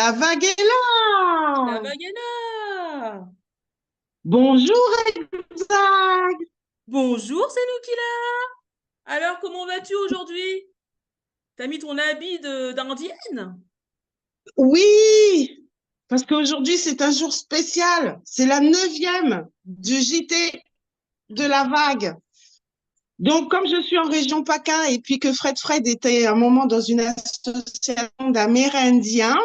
La vague est La là. vague est là. Bonjour, Elsa. Bonjour, c'est nous qui l'a. Alors, comment vas-tu aujourd'hui? T'as mis ton habit d'indienne? Oui, parce qu'aujourd'hui, c'est un jour spécial. C'est la 9e du JT de la vague. Donc, comme je suis en région PACA et puis que Fred était un moment dans une association d'Amérindiens,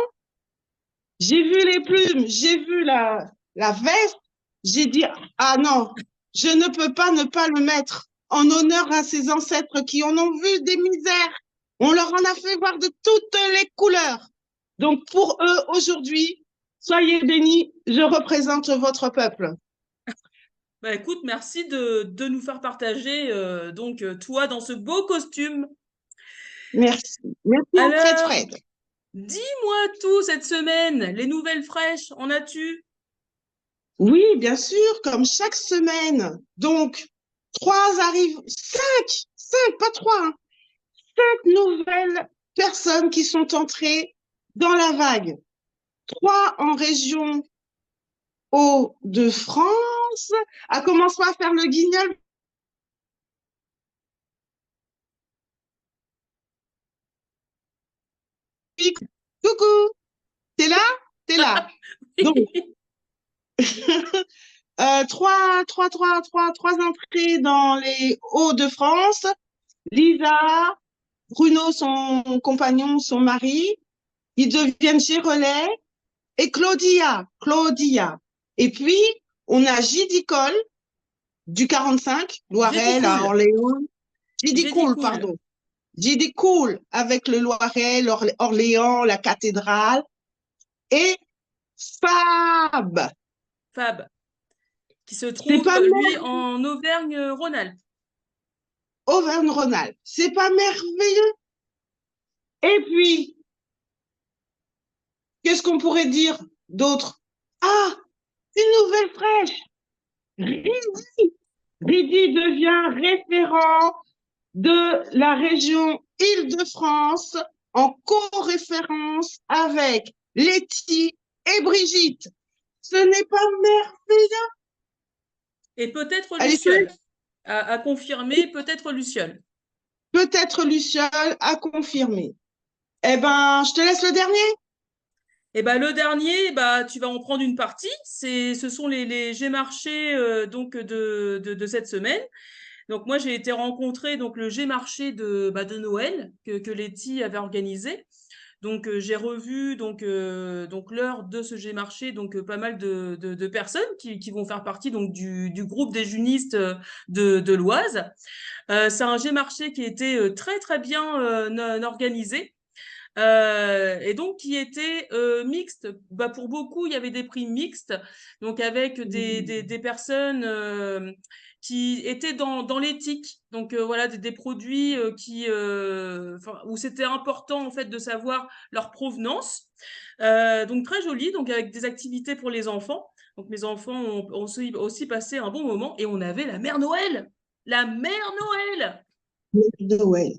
j'ai vu les plumes, j'ai vu la veste, j'ai dit, ah non, je ne peux pas ne pas le mettre en honneur à ces ancêtres qui en ont vu des misères. On leur en a fait voir de toutes les couleurs. Donc pour eux, aujourd'hui, soyez bénis, je représente votre peuple. Bah écoute, merci de nous faire partager toi dans ce beau costume. Merci. Merci à Alors, Fred. dis-moi tout cette semaine, les nouvelles fraîches, en as-tu? Oui, bien sûr, comme chaque semaine. Donc, trois arrivent, cinq, pas trois, hein, nouvelles personnes qui sont entrées dans la vague. Trois en région Hauts-de-France. Ah, commence pas à faire le guignol. Coucou, t'es là? T'es là. Donc, trois entrées dans les Hauts-de-France. Lisa, Bruno, son compagnon, son mari. Ils deviennent Gérolais. Et Claudia. Et puis, on a Gidicole du 45, J'ai dit Loiret, à cool, Orléans. j'ai dit Gidicool, cool. pardon. Gidicool avec le Loiret, Orléans, la cathédrale. Et Fab. Fab, qui se C'est trouve, pas lui, en Auvergne-Rhône-Alpes. Auvergne-Rhône-Alpes. C'est pas merveilleux. Et puis, qu'est-ce qu'on pourrait dire d'autre? Ah, une nouvelle fraîche. Ridi. Ridi devient référent de la région Île-de-France en co-référence avec Letty et Brigitte. Ce n'est pas merveilleux. Et peut-être Allez, Luciole, à confirmer, peut-être Luciole. peut-être Luciole à confirmer. Eh ben, je te laisse le dernier. Et bah le dernier, bah tu vas en prendre une partie. Ce sont les G-marchés de cette semaine. Donc moi j'ai été rencontrer donc le G-marché de Noël que Letty avait organisé. Donc j'ai revu donc l'heure de ce G-marché pas mal de personnes qui vont faire partie donc du groupe des junistes de l'Oise. C'est un G-marché qui était très très bien organisé. Et donc qui était mixte. Bah, pour beaucoup, il y avait des prix mixtes, donc avec des personnes qui étaient dans l'éthique. Donc voilà, des produits où c'était important en fait de savoir leur provenance. Donc très joli, donc avec des activités pour les enfants. Donc mes enfants ont aussi passé un bon moment et on avait la mère Noël. La mère Noël. Noël.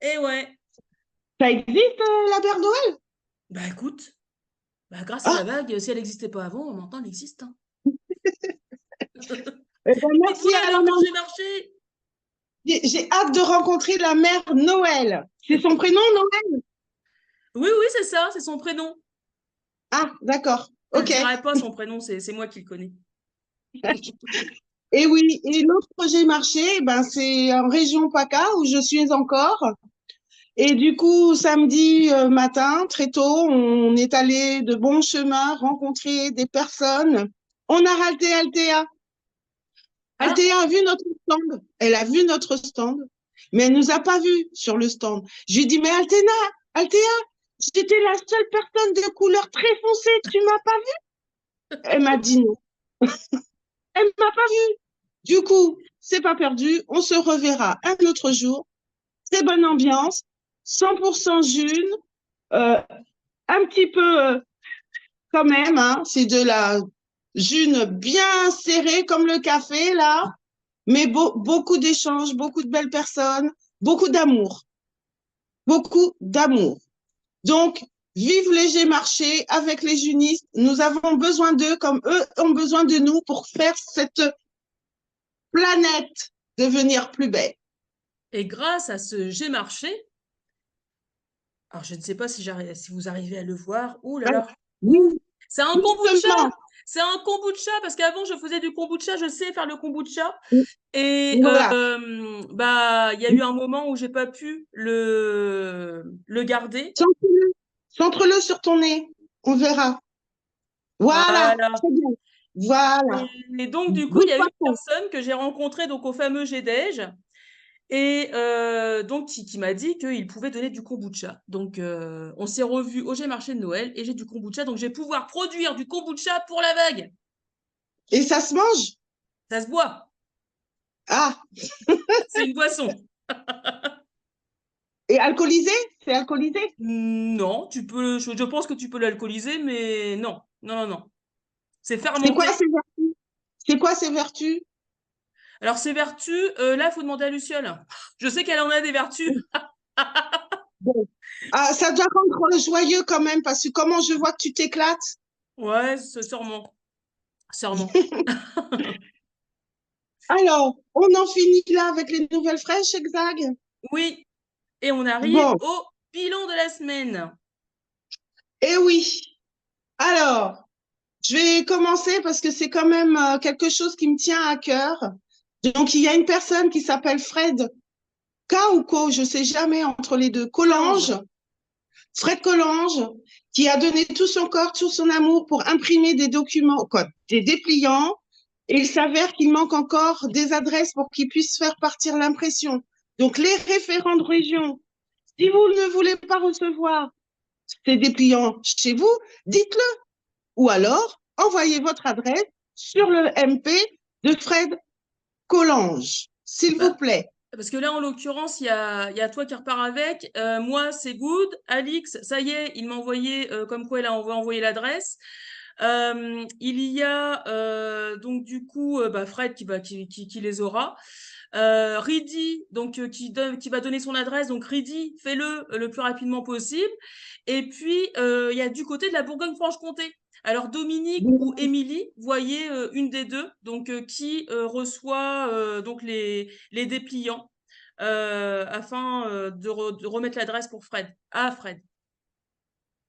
Et ouais. Ça existe, la Mère Noël? Bah écoute, bah, grâce à la Ah, vague, si elle n'existait pas avant, maintenant elle existe, hein. eh ben, Et toi merci. alors, Alors, ton maman, G-marché? j'ai hâte de rencontrer la Mère Noël. C'est son prénom, Noël? Oui, oui, c'est ça, c'est son prénom. Ah, d'accord. Je ne OK. dirai pas son prénom, c'est moi qui le connais. Et oui, et l'autre projet marché, ben, c'est en région PACA où je suis encore. Et du coup, samedi matin, très tôt, on est allé de bon chemin rencontrer des personnes. On a ralté Altea. Ah, Altea a vu notre stand. Elle a vu notre stand, mais elle nous a pas vus sur le stand. Je lui ai dit, mais Altea, j'étais la seule personne de couleur très foncée. Tu m'as pas vue? Elle m'a dit non. Elle m'a pas vue. Du coup, c'est pas perdu. On se reverra un autre jour. Très bonne ambiance, 100% June, euh, un petit peu quand même, hein, c'est de la June bien serrée comme le café là, mais beaucoup d'échanges, beaucoup de belles personnes, beaucoup d'amour, beaucoup d'amour. Donc, Vive les Gémarchés avec les junistes. Nous avons besoin d'eux comme eux ont besoin de nous pour faire cette planète devenir plus belle. Et grâce à ce G-marché, alors je ne sais pas si vous arrivez à le voir. Ouh là là. Oui, C'est un kombucha. justement. C'est un kombucha parce qu'avant je faisais du kombucha, je sais faire le kombucha. Et Voilà. bah il y a eu un moment où j'ai pas pu le garder. Centre-le. Centre-le sur ton nez. On verra. Voilà. Voilà. Très bien. Voilà. Et donc du coup il Good y a une façon. personne que j'ai rencontrée donc au fameux GDEJ et donc qui m'a dit qu'il pouvait donner du kombucha. Donc on s'est revus au G-marché de Noël et j'ai du kombucha donc je vais pouvoir produire du kombucha pour la vague. Et ça se mange? Ça se boit. Ah. C'est une boisson. Et alcoolisé? C'est alcoolisé? Non, je pense que tu peux l'alcooliser, mais non, non, non, non. C'est C'est quoi fermenté. ses vertus? C'est quoi ses vertus? Alors, ses vertus, là, il faut demander à Luciole. Je sais qu'elle en a des vertus. Bon. Ah, ça doit rendre joyeux quand même, parce que comment je vois que tu t'éclates. Ouais, sûrement. Sûrement. Alors, on en finit là avec les nouvelles fraîches, Exag? Oui, et on arrive Bon, au bilan de la semaine. eh oui. Alors, je vais commencer parce que c'est quand même quelque chose qui me tient à cœur. Donc, il y a une personne qui s'appelle Fred K ou Co, je sais jamais entre les deux, Collange. Collange, Fred Collange, qui a donné tout son corps, tout son amour pour imprimer des documents, quoi, des dépliants. Et il s'avère qu'il manque encore des adresses pour qu'il puisse faire partir l'impression. Donc, les référents de région, si vous ne voulez pas recevoir ces dépliants chez vous, dites-le. Ou alors, envoyez votre adresse sur le MP de Fred Collange, s'il vous Bah, plaît. parce que là, en l'occurrence, il y a toi qui repars avec. Moi, c'est good. Alix, ça y est, il m'a envoyé comme quoi elle a envoyé l'adresse. Il y a donc du coup bah, Fred qui les aura. Ridi, donc qui va donner son adresse. Donc Ridi, fais-le le plus rapidement possible. Et puis il y a du côté de la Bourgogne-Franche-Comté. Alors Dominique ou Émilie, voyez une des deux, donc qui reçoit donc les dépliants afin de remettre l'adresse pour Fred. Ah Fred.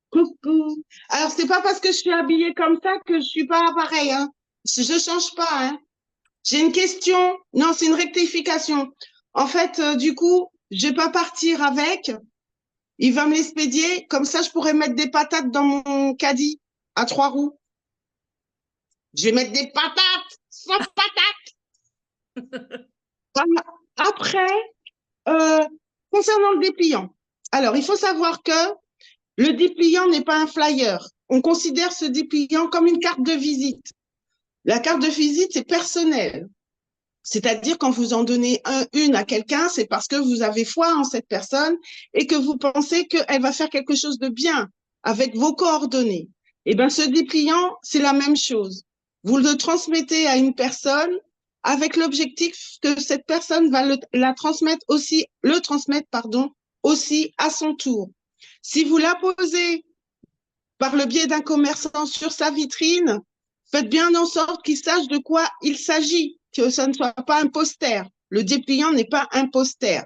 Coucou. Alors, c'est pas parce que je suis habillée comme ça que je suis pas pareil, hein. Je change pas, hein. J'ai une question. Non, c'est une rectification. En fait, du coup, je vais pas partir avec. Il va me l'expédier. Comme ça, je pourrais mettre des patates dans mon caddie à 3 roues. Je vais mettre des patates, sans patates. Voilà. Après, euh, concernant le dépliant. Alors, il faut savoir que le dépliant n'est pas un flyer. On considère ce dépliant comme une carte de visite. La carte de visite, c'est personnel. C'est-à-dire quand vous en donnez une à quelqu'un, c'est parce que vous avez foi en cette personne et que vous pensez qu'elle va faire quelque chose de bien avec vos coordonnées. Eh bien, ce dépliant, c'est la même chose. Vous le transmettez à une personne avec l'objectif que cette personne va la transmettre aussi, le transmettre, pardon, aussi à son tour. Si vous la posez par le biais d'un commerçant sur sa vitrine, faites bien en sorte qu'il sache de quoi il s'agit, que ça ne soit pas un poster. Le dépliant n'est pas un poster.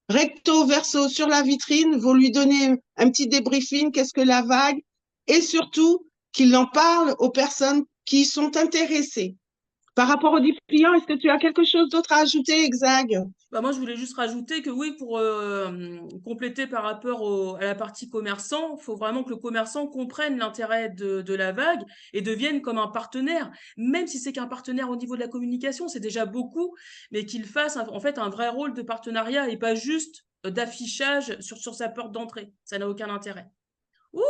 Recto verso sur la vitrine, vous lui donnez un petit débriefing, qu'est-ce que la vague, et surtout qu'il en parle aux personnes qui sont intéressées. Par rapport au dépliant, est-ce que tu as quelque chose d'autre à ajouter, Exag? Bah moi, je voulais juste rajouter que oui, pour compléter par rapport à la partie commerçant, il faut vraiment que le commerçant comprenne l'intérêt de la vague et devienne comme un partenaire, même si c'est qu'un partenaire au niveau de la communication, c'est déjà beaucoup, mais qu'il fasse en fait un vrai rôle de partenariat et pas juste d'affichage sur sa porte d'entrée. Ça n'a aucun intérêt. Ouh.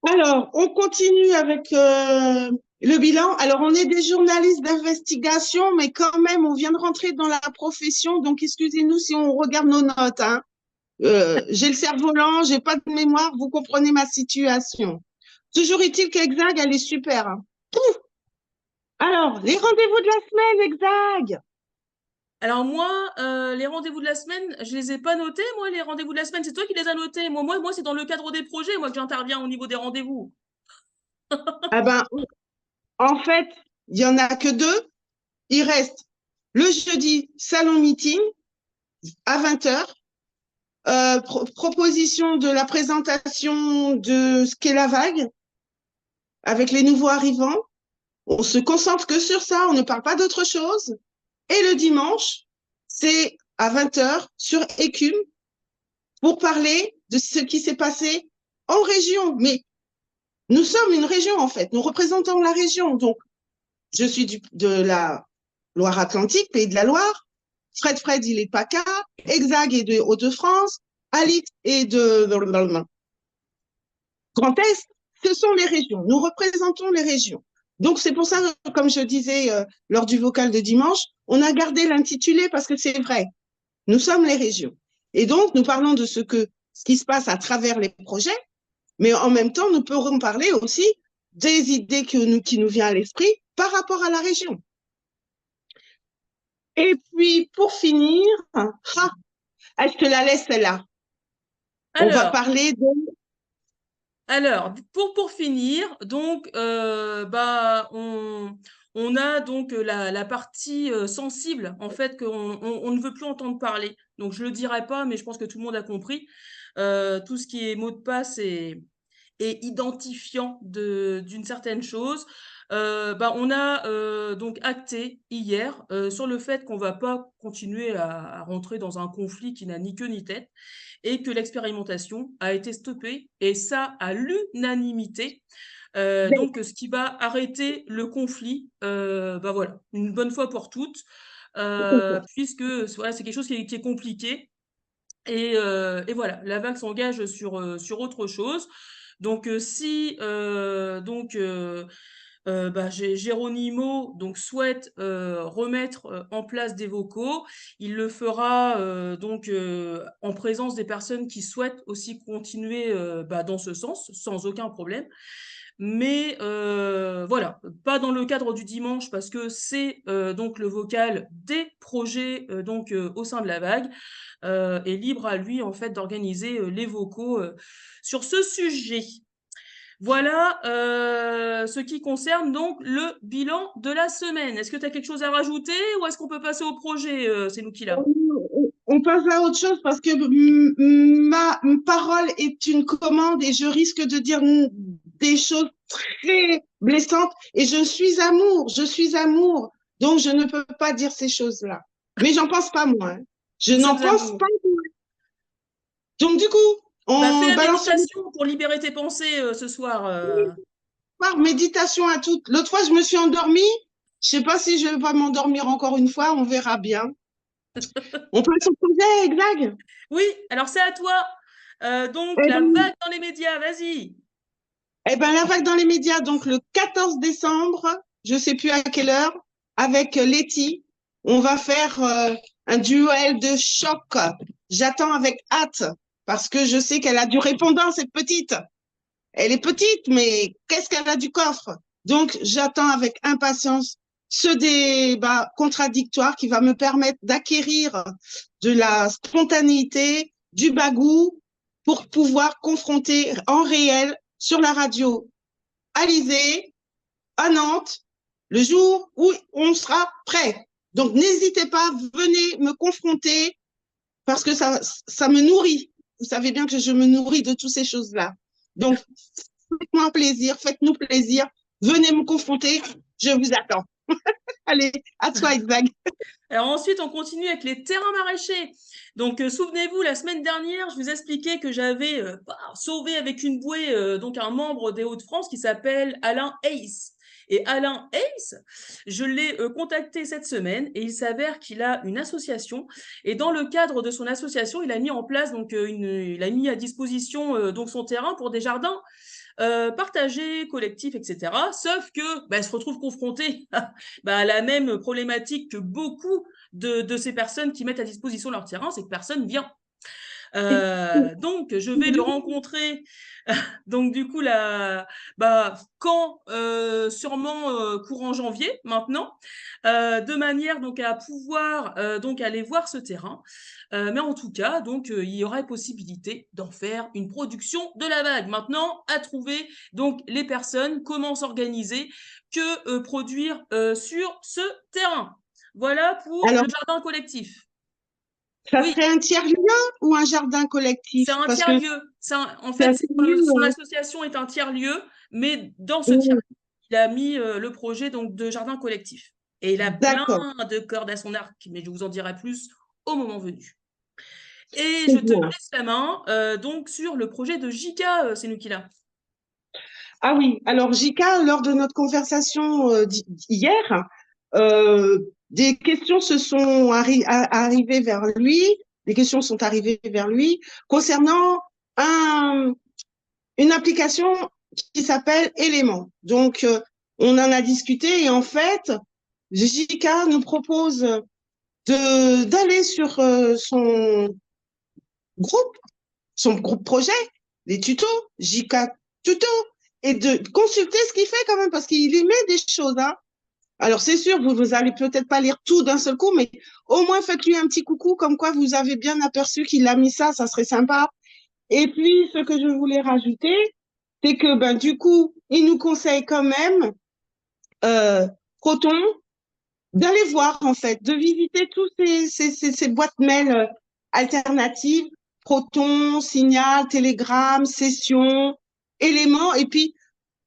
Alors, on continue avec le bilan. Alors, on est des journalistes d'investigation, mais quand même, on vient de rentrer dans la profession, donc excusez-nous si on regarde nos notes, hein. J'ai le cerveau lent, j'ai pas de mémoire, vous comprenez ma situation. Toujours est-il qu'Exag, elle est super, hein. Alors, les rendez-vous de la semaine, Exag. Alors moi, les rendez-vous de la semaine, je les ai pas notés. Moi, les rendez-vous de la semaine, c'est toi qui les as notés. Moi, c'est dans le cadre des projets, moi, que j'interviens au niveau des rendez-vous. Ah ben, en fait, il y en a que deux. Il reste le jeudi, salon meeting à 20h. Proposition de la présentation de ce qu'est la vague avec les nouveaux arrivants. On se concentre que sur ça, on ne parle pas d'autre chose. Et le dimanche, c'est à 20h sur Écume pour parler de ce qui s'est passé en région. Mais nous sommes une région, en fait. Nous représentons la région. Donc, je suis de la Loire-Atlantique, Pays de la Loire. Fred, il est de PACA. Exag est de Hauts-de-France. Alit est de Grand Est. Ce sont les régions. Nous représentons les régions. Donc, c'est pour ça, comme je disais lors du vocal de dimanche, on a gardé l'intitulé parce que c'est vrai. Nous sommes les régions. Et donc, nous parlons de ce qui se passe à travers les projets, mais en même temps, nous pourrons parler aussi des idées qui nous viennent à l'esprit par rapport à la région. Et puis, pour finir, est-ce que la laisse celle-là? On va parler de... Alors, pour finir, donc, on a donc la partie sensible, en fait, on ne veut plus entendre parler. Donc, je le dirai pas, mais je pense que tout le monde a compris. Tout ce qui est mot de passe et identifiant d'une certaine chose. On a donc acté hier sur le fait qu'on va pas continuer à rentrer dans un conflit qui n'a ni queue ni tête et que l'expérimentation a été stoppée et ça à l'unanimité. Donc, ce qui va arrêter le conflit, voilà, une bonne fois pour toutes, puisque voilà, c'est quelque chose qui est compliqué. Et voilà, la vague s'engage sur autre chose. Donc, si Geronimo donc souhaite remettre en place des vocaux, il le fera en présence des personnes qui souhaitent aussi continuer dans ce sens, sans aucun problème. Mais voilà, pas dans le cadre du dimanche parce que c'est donc le vocal des projets au sein de la vague et libre à lui en fait d'organiser les vocaux sur ce sujet. Voilà ce qui concerne donc le bilan de la semaine. Est-ce que tu as quelque chose à rajouter ou est-ce qu'on peut passer au projet, c'est nous qui là? On passe à autre chose parce que ma parole est une commande et je risque de dire des choses très blessantes et je suis amour, donc je ne peux pas dire ces choses-là. Mais j'en pense pas moins. Je Nous n'en sommes pense amoureux. pas moins. Donc du coup, Fais on la balance méditation pour libérer tes pensées ce soir. par méditation à toutes. L'autre fois, je me suis endormie. Je sais pas si je vais pas m'endormir encore une fois, on verra bien. On passe au projet, exact. Oui, alors c'est à toi. Donc Eh la ben, vague dans les médias, vas-y. la vague dans les médias, donc le 14 décembre, je sais plus à quelle heure, avec Letty, on va faire un duel de choc. J'attends avec hâte parce que je sais qu'elle a du répondant, cette petite. Elle est petite, mais qu'est-ce qu'elle a du coffre? Donc, j'attends avec impatience ce débat contradictoire qui va me permettre d'acquérir de la spontanéité, du bagou pour pouvoir confronter en réel sur la radio Alizé, à Nantes, le jour où on sera prêt. Donc, n'hésitez pas, venez me confronter parce que ça me nourrit. Vous savez bien que je me nourris de toutes ces choses-là. Donc, faites-moi plaisir, faites-nous plaisir. Venez me confronter, je vous attends. Allez, à toi, Exag. Alors ensuite, on continue avec les terrains maraîchers. Donc, souvenez-vous, la semaine dernière, je vous expliquais que j'avais sauvé avec une bouée donc un membre des Hauts-de-France qui s'appelle Alain Hayes. Et Alain Hayes, je l'ai contacté cette semaine et il s'avère qu'il a une association. Et dans le cadre de son association, il a mis en place il a mis à disposition donc son terrain pour des jardins partagé, collectif, etc. Sauf que elle se retrouve confrontée à la même problématique que beaucoup de ces personnes qui mettent à disposition leur terrain, c'est que personne vient. Donc, je vais le rencontrer. Donc, du coup, là, bah, quand sûrement courant janvier maintenant, de manière donc à pouvoir donc aller voir ce terrain. Mais en tout cas, donc il y aurait possibilité d'en faire une production de la vague. Maintenant, à trouver donc les personnes, comment s'organiser, que produire sur ce terrain. Voilà pour Alors, le jardin collectif. ça Oui, serait un tiers-lieu ou un jardin c'est collectif? un Parce que tiers-lieu. En c'est un fait, tiers-lieu. son association est un tiers-lieu, mais dans ce tiers Oui, il a mis le projet donc de jardin collectif. Et il a plein d'accord, de cordes à son arc, mais je vous en dirai plus au moment venu. Et c'est je te bien. laisse la main donc sur le projet de Jika, c'est nous qui l'a. Ah oui, alors Jika, lors de notre conversation hier, des questions se sont arrivées vers lui, des questions sont arrivées vers lui concernant un, une application qui s'appelle Element. Donc, on en a discuté et en fait, Jika nous propose d'aller sur groupe, son groupe projet, les tutos, JK tuto, et de consulter ce qu'il fait quand même, parce qu'il y met des choses, hein. Alors, c'est sûr, vous allez peut-être pas lire tout d'un seul coup, mais au moins faites-lui un petit coucou, comme quoi vous avez bien aperçu qu'il a mis ça, ça serait sympa. Et puis, ce que je voulais rajouter, c'est que, ben, du coup, il nous conseille quand même, euh, Proton, d'aller voir, en fait, de visiter tous ces boîtes mail alternatives, Proton, Signal, Telegram, Session, éléments, et puis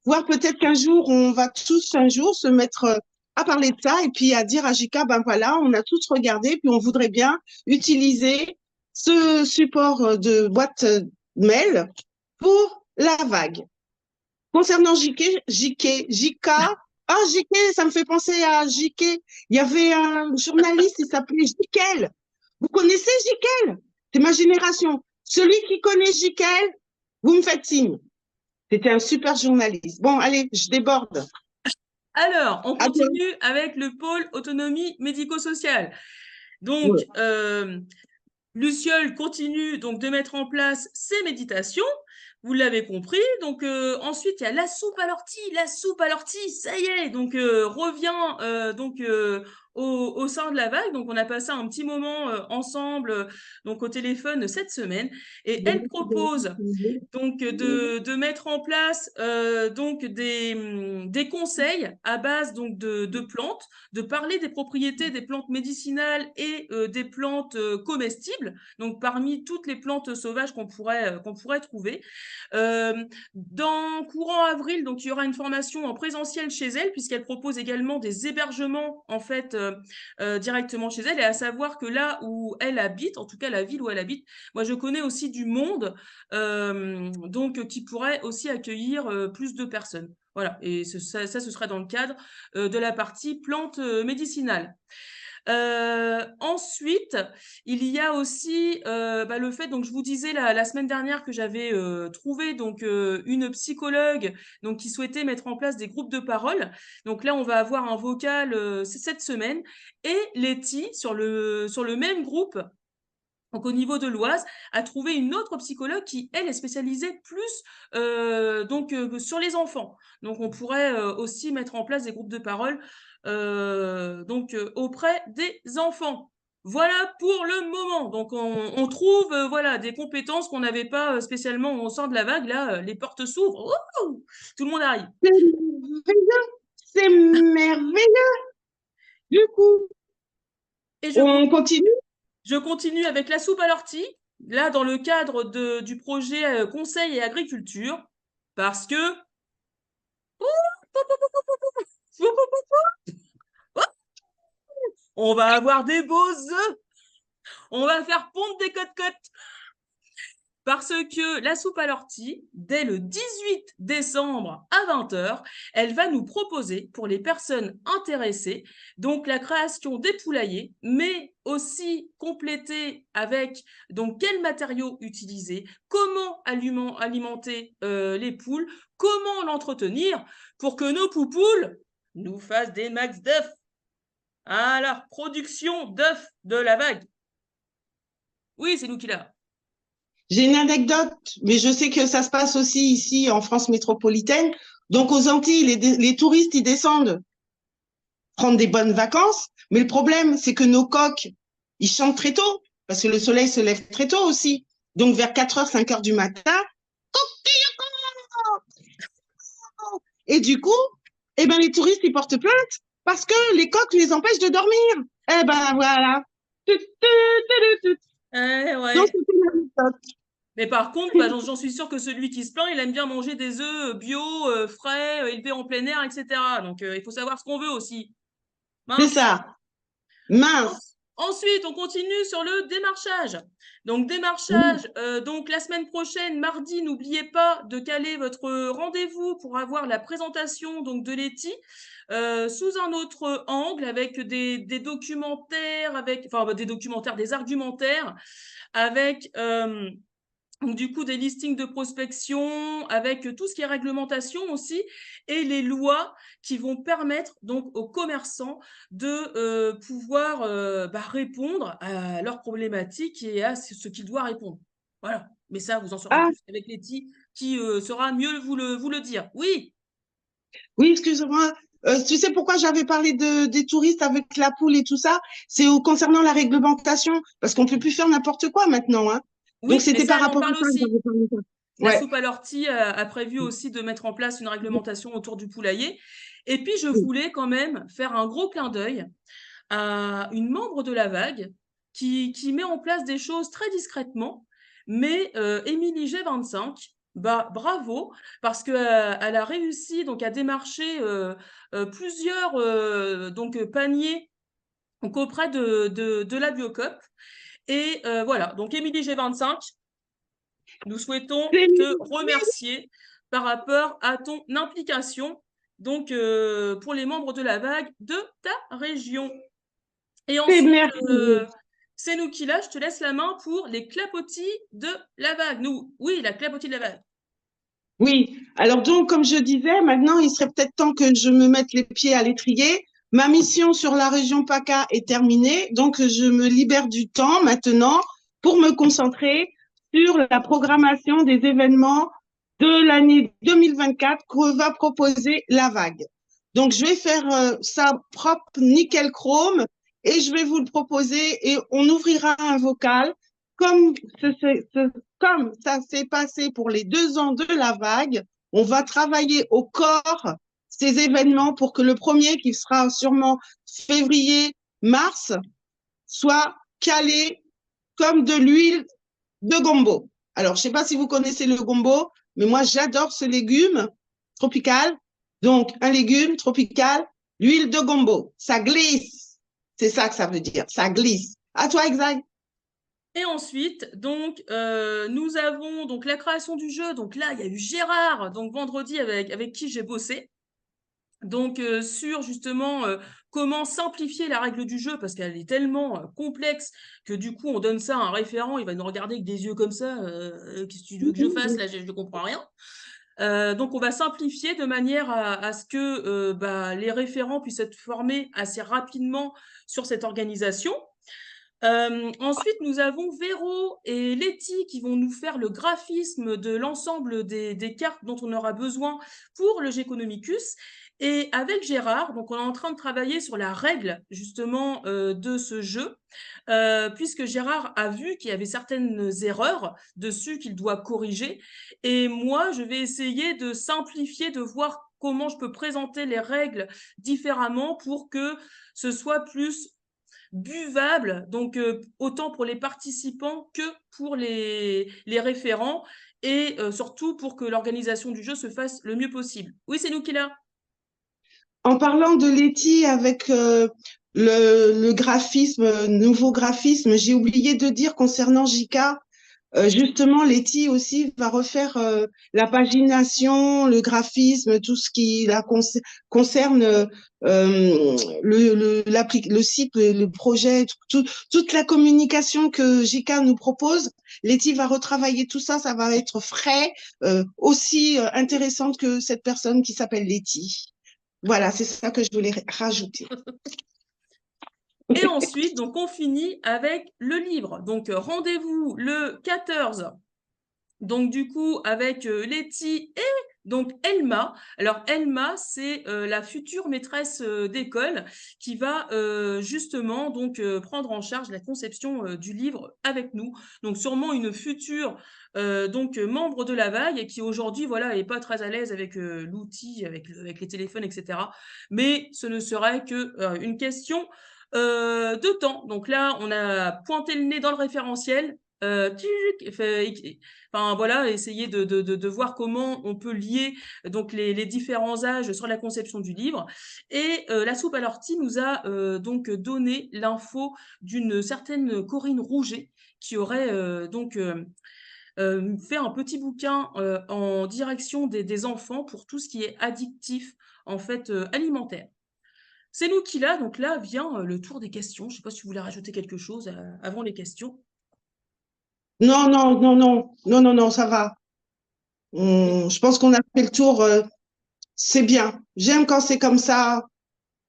voir peut-être qu'un jour, on va tous un jour se mettre à parler de ça et puis à dire à Jika, ben voilà, on a tous regardé, puis on voudrait bien utiliser ce support de boîte mail pour la vague. Concernant JK, ah, JK, ça me fait penser à JK. Il y avait un journaliste, il s'appelait Jikel. Vous connaissez Jikel? C'est ma génération. Celui qui connaît Jikel, vous me faites signe. C'était un super journaliste. Bon, allez, je déborde. Alors, on À toi. continue avec le pôle autonomie médico-sociale. Donc, Ouais. Luciole continue donc de mettre en place ses méditations. Vous l'avez compris. Donc ensuite il y a la soupe à l'ortie. La soupe à l'ortie, ça y est. Donc revient donc au sein de la vague. Donc on a passé un petit moment ensemble donc au téléphone cette semaine et elle propose donc de mettre en place donc des conseils à base donc de plantes, de parler des propriétés des plantes médicinales et des plantes comestibles, donc parmi toutes les plantes sauvages qu'on pourrait trouver. Dans courant avril, donc il y aura une formation en présentiel chez elle, puisqu'elle propose également des hébergements en fait directement chez elle, et à savoir que là où elle habite, en tout cas la ville où elle habite, moi je connais aussi du monde donc qui pourrait aussi accueillir plus de personnes. Voilà, et ça, ce sera dans le cadre de la partie plantes médicinales. Ensuite, il y a aussi bah, le fait, donc je vous disais la semaine dernière que j'avais trouvé donc une psychologue donc qui souhaitait mettre en place des groupes de parole. Donc là, on va avoir un vocal cette semaine et Letty sur le même groupe donc au niveau de l'Oise, a trouvé une autre psychologue qui, elle, est spécialisée plus sur les enfants. Donc on pourrait aussi mettre en place des groupes de parole auprès des enfants. Voilà pour le moment. Donc on trouve voilà des compétences qu'on n'avait pas spécialement au sein de la vague. Là, les portes s'ouvrent. Ouh, tout le monde arrive. C'est merveilleux. C'est merveilleux. Du coup, Et on continue. je continue avec la soupe à l'ortie, là dans le cadre du projet Conseil et Agriculture, parce que on va avoir des beaux œufs, on va faire pondre des côtes-côtes. Parce que la soupe à l'ortie, dès le 18 décembre à 20h, elle va nous proposer pour les personnes intéressées donc la création des poulaillers, mais aussi compléter avec donc quels matériaux utiliser, comment alimenter les poules, comment l'entretenir pour que nos poupoules nous fassent des max d'œufs. Alors, production d'œufs de la vague. Oui, c'est nous qui l'a. J'ai une anecdote, mais je sais que ça se passe aussi ici en France métropolitaine. Donc aux Antilles, les touristes, ils descendent prendre des bonnes vacances. Mais le problème, c'est que nos coqs, ils chantent très tôt, parce que le soleil se lève très tôt aussi. Donc vers 4h, 5h du matin, et du coup, eh ben, les touristes, ils portent plainte parce que les coqs les empêchent de dormir. Eh ben voilà. Donc, Ouais. c'était l'anecdote. Mais par contre, bah, j'en suis sûre que celui qui se plaint, il aime bien manger des œufs bio, frais, élevés en plein air, etc. Donc, il faut savoir ce qu'on veut aussi. C'est Mince. ça. Mince. Ensuite, on continue sur le démarchage. Donc, Oui. démarchage, donc la semaine prochaine, mardi, n'oubliez pas de caler votre rendez-vous pour avoir la présentation donc, de l'ETI sous un autre angle avec des documentaires, enfin des documentaires, des argumentaires, avec donc, du coup, des listings de prospection avec tout ce qui est réglementation aussi et les lois qui vont permettre donc aux commerçants de pouvoir répondre à leurs problématiques et à ce qu'ils doivent répondre. Voilà. Mais ça, vous en saurez Ah, plus avec Letty qui saura mieux vous le dire. Oui, oui, excuse-moi. Tu sais pourquoi j'avais parlé des touristes avec la poule et tout ça? C'est concernant la réglementation, parce qu'on peut plus faire n'importe quoi maintenant, hein. Donc, oui, mais c'était ça, par elle en rapport à parle ça que aussi. j'avais parlé de ça. La Ouais. soupe à l'ortie a prévu aussi de mettre en place une réglementation autour du poulailler. Et puis, je voulais quand même faire un gros clin d'œil à une membre de la vague qui met en place des choses très discrètement. Mais Émilie G25, bah, bravo, parce qu'elle elle a réussi donc, à démarcher plusieurs paniers donc, auprès de la Biocoop. Et voilà, donc Émilie G25, nous souhaitons C'est te remercier par rapport à ton implication donc pour les membres de la vague de ta région. Et ensuite, merveilleux. c'est nous qui là, je te laisse la main pour les clapotis de la vague. Nous, oui, la clapotis de la vague. Oui, alors donc, comme je disais, maintenant, il serait peut-être temps que je me mette les pieds à l'étrier. Ma mission sur la région PACA est terminée, donc je me libère du temps maintenant pour me concentrer sur la programmation des événements de l'année 2024 que va proposer la vague. Donc, je vais faire ça propre, nickel chrome, et je vais vous le proposer et on ouvrira un vocal comme comme ça s'est passé pour les 2 ans de la vague, on va travailler au corps ces événements pour que le premier, qui sera sûrement février-mars, soit calé comme de l'huile de gombo. Alors, je ne sais pas si vous connaissez le gombo, mais moi, j'adore ce légume tropical. Donc, un légume tropical, l'huile de gombo. Ça glisse. C'est ça que ça veut dire. Ça glisse. À toi, Exact. Et ensuite, donc, nous avons donc la création du jeu. Donc là, il y a eu Gérard, donc vendredi, avec qui j'ai bossé. Donc, sur justement comment simplifier la règle du jeu, parce qu'elle est tellement complexe que du coup, on donne ça à un référent, il va nous regarder avec des yeux comme ça. Qu'est-ce que tu veux que je fasse? Là, je ne comprends rien. Donc, on va simplifier de manière à ce que les référents puissent être formés assez rapidement sur cette organisation. Ensuite, nous avons Véro et Letty qui vont nous faire le graphisme de l'ensemble des cartes dont on aura besoin pour le Geconomicus. Et avec Gérard, donc on est en train de travailler sur la règle justement de ce jeu, puisque Gérard a vu qu'il y avait certaines erreurs dessus qu'il doit corriger. Et moi, je vais essayer de simplifier, de voir comment je peux présenter les règles différemment pour que ce soit plus buvable, donc autant pour les participants que pour les référents, et surtout pour que l'organisation du jeu se fasse le mieux possible. Oui, c'est nous qui l'a. En parlant de Letty avec le graphisme, nouveau graphisme, j'ai oublié de dire concernant Jika, justement, Letty aussi va refaire la pagination, le graphisme, tout ce qui concerne le site, le projet, toute la communication que Jika nous propose. Letty va retravailler tout ça, ça va être frais, aussi intéressante que cette personne qui s'appelle Letty. Voilà, c'est ça que je voulais rajouter. Et ensuite, donc, on finit avec le livre. Donc, rendez-vous le 14 Donc, du coup, avec Letty et donc Elma. Alors, Elma, c'est la future maîtresse d'école qui va justement donc prendre en charge la conception du livre avec nous. Donc, sûrement une future donc membre de la vague et qui aujourd'hui, voilà, est pas très à l'aise avec l'outil, avec les téléphones, etc. Mais ce ne serait que une question de temps. Donc là, on a pointé le nez dans le référentiel. Enfin voilà, essayer de voir comment on peut lier donc les différents âges sur la conception du livre. Et la soupe à l'ortie nous a donc donné l'info d'une certaine Corinne Rouget qui aurait fait un petit bouquin en direction des enfants pour tout ce qui est addictif en fait alimentaire. C'est nous qui l'a, donc là vient le tour des questions. Je ne sais pas si vous voulez rajouter quelque chose avant les questions. Non, non, non, non, non, non, non, ça va. Je pense qu'on a fait le tour. C'est bien. J'aime quand c'est comme ça.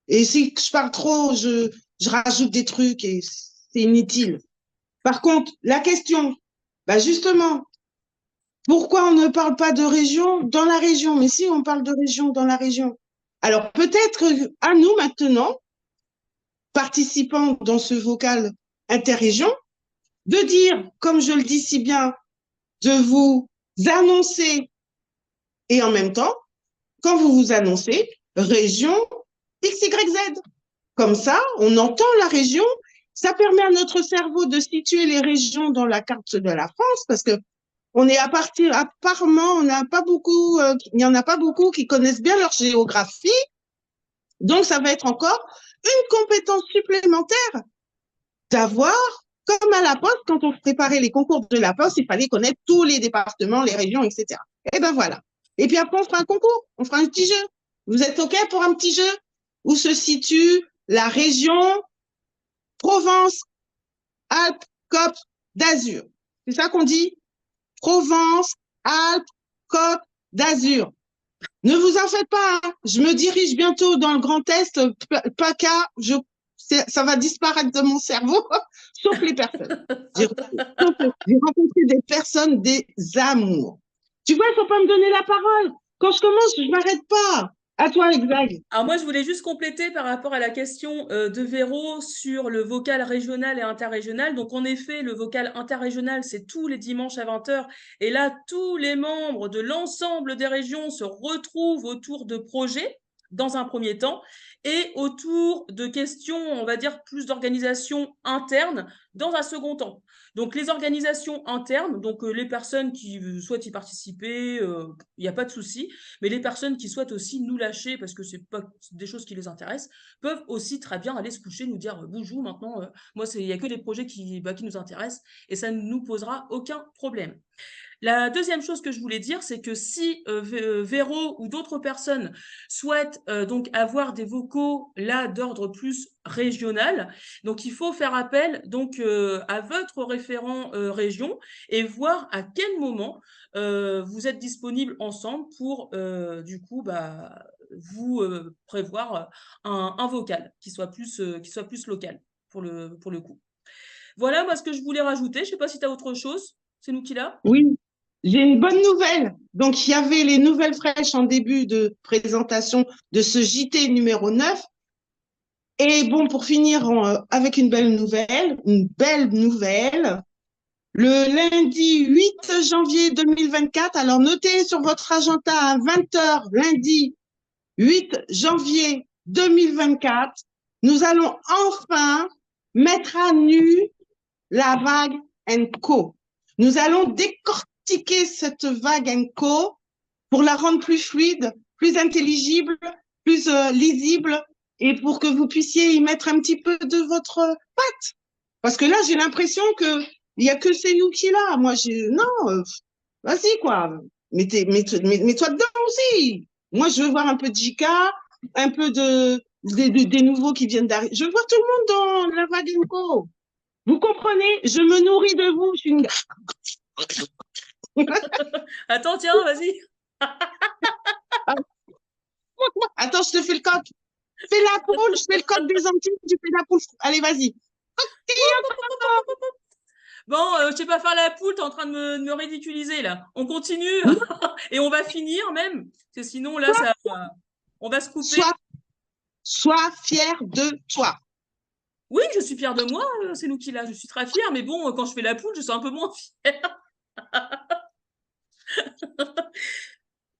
Et si je parle trop, je rajoute des trucs et c'est inutile. Par contre, la question, bah justement, pourquoi on ne parle pas de région dans la région? Mais si on parle de région dans la région. Alors peut-être à nous maintenant, participants dans ce vocal interrégion, de dire, comme je le dis si bien, de vous annoncer et en même temps, quand vous vous annoncez, région XYZ. Comme ça, on entend la région. Ça permet à notre cerveau de situer les régions dans la carte de la France parce que on est à partir, apparemment, on n'a pas beaucoup, il n'y en a pas beaucoup qui connaissent bien leur géographie. Donc, ça va être encore une compétence supplémentaire d'avoir, comme à la poste, quand on préparait les concours de la poste, il fallait connaître tous les départements, les régions, etc. Et ben voilà. Et puis après, on fera un concours, on fera un petit jeu. Vous êtes OK pour un petit jeu? Où se situe la région Provence, Alpes, Côte d'Azur? C'est ça qu'on dit? Provence, Alpes, Côte d'Azur. Ne vous en faites pas, hein. Je me dirige bientôt dans le Grand Est, PACA, ça va disparaître de mon cerveau, sauf les personnes. J'ai rencontré des personnes, des amours. Tu vois, il ne faut pas me donner la parole. Quand je commence, je ne m'arrête pas. À toi, Exag. Alors moi, je voulais juste compléter par rapport à la question de Véro sur le vocal régional et interrégional. Donc en effet, le vocal interrégional, c'est tous les dimanches à 20 heures. Et là, tous les membres de l'ensemble des régions se retrouvent autour de projets dans un premier temps et autour de questions, on va dire, plus d'organisation interne dans un second temps. Donc les organisations internes, donc les personnes qui souhaitent y participer, il n'y a pas de souci. Mais les personnes qui souhaitent aussi nous lâcher parce que c'est pas des choses qui les intéressent, peuvent aussi très bien aller se coucher, nous dire bonjour maintenant, moi il y a que des projets qui nous intéressent et ça ne nous posera aucun problème. La deuxième chose que je voulais dire, c'est que si Véro ou d'autres personnes souhaitent donc avoir des vocaux là d'ordre plus régional, donc il faut faire appel donc à votre référent région et voir à quel moment vous êtes disponibles ensemble pour du coup vous prévoir un vocal qui soit plus local pour le coup. Voilà moi ce que je voulais rajouter. Je sais pas si tu as autre chose. C'est nous qui l'a. Oui, j'ai une bonne nouvelle. Donc, il y avait les nouvelles fraîches en début de présentation de ce JT numéro 9. Et bon, pour finir avec une belle nouvelle, le lundi 8 janvier 2024, alors notez sur votre agenda à 20 heures, lundi 8 janvier 2024, nous allons enfin mettre à nu la vague Co. Nous allons décortiquer cette vague Co pour la rendre plus fluide, plus intelligible, plus lisible et pour que vous puissiez y mettre un petit peu de votre patte. Parce que là, j'ai l'impression que il y a que c'est nous qui là. Moi, non, vas-y quoi, mets-toi dedans aussi. Moi, je veux voir un peu de JK, un peu des nouveaux qui viennent d'arriver. Je veux voir tout le monde dans la vague Co. Vous comprenez? Je me nourris de vous. Je suis une... Attends, tiens, vas-y. Attends, je te fais le coq. Fais la poule, je fais le coq des Antilles, tu fais la poule. Allez, vas-y. Bon, je sais pas faire la poule, t'es en train de me ridiculiser là. On continue et on va finir même, parce que sinon là, on va se couper. Sois fier de toi. Oui, je suis fière de moi, c'est nous qui là. Je suis très fière, mais bon, quand je fais la poule, je suis un peu moins fière.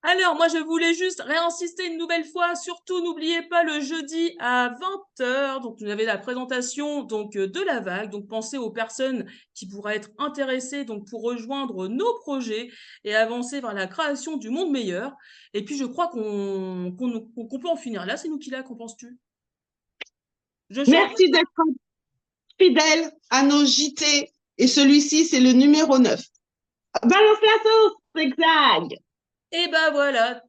Alors, moi, je voulais juste réinsister une nouvelle fois. Surtout, n'oubliez pas le jeudi à 20 heures. Donc, vous avez la présentation donc, de la vague. Donc, pensez aux personnes qui pourraient être intéressées donc, pour rejoindre nos projets et avancer vers la création du monde meilleur. Et puis, je crois qu'on peut en finir là. C'est nous qui là, qu'en penses-tu? Je chante? Merci d'être fidèle à nos JT. Et celui-ci, c'est le numéro 9. Balance la sauce, zigzag. Et ben voilà.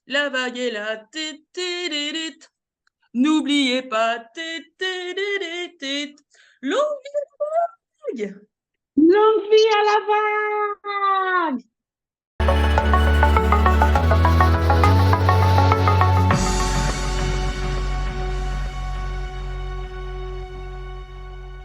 La vague est là. N'oubliez pas. Longue vague. Longue vie à la vague.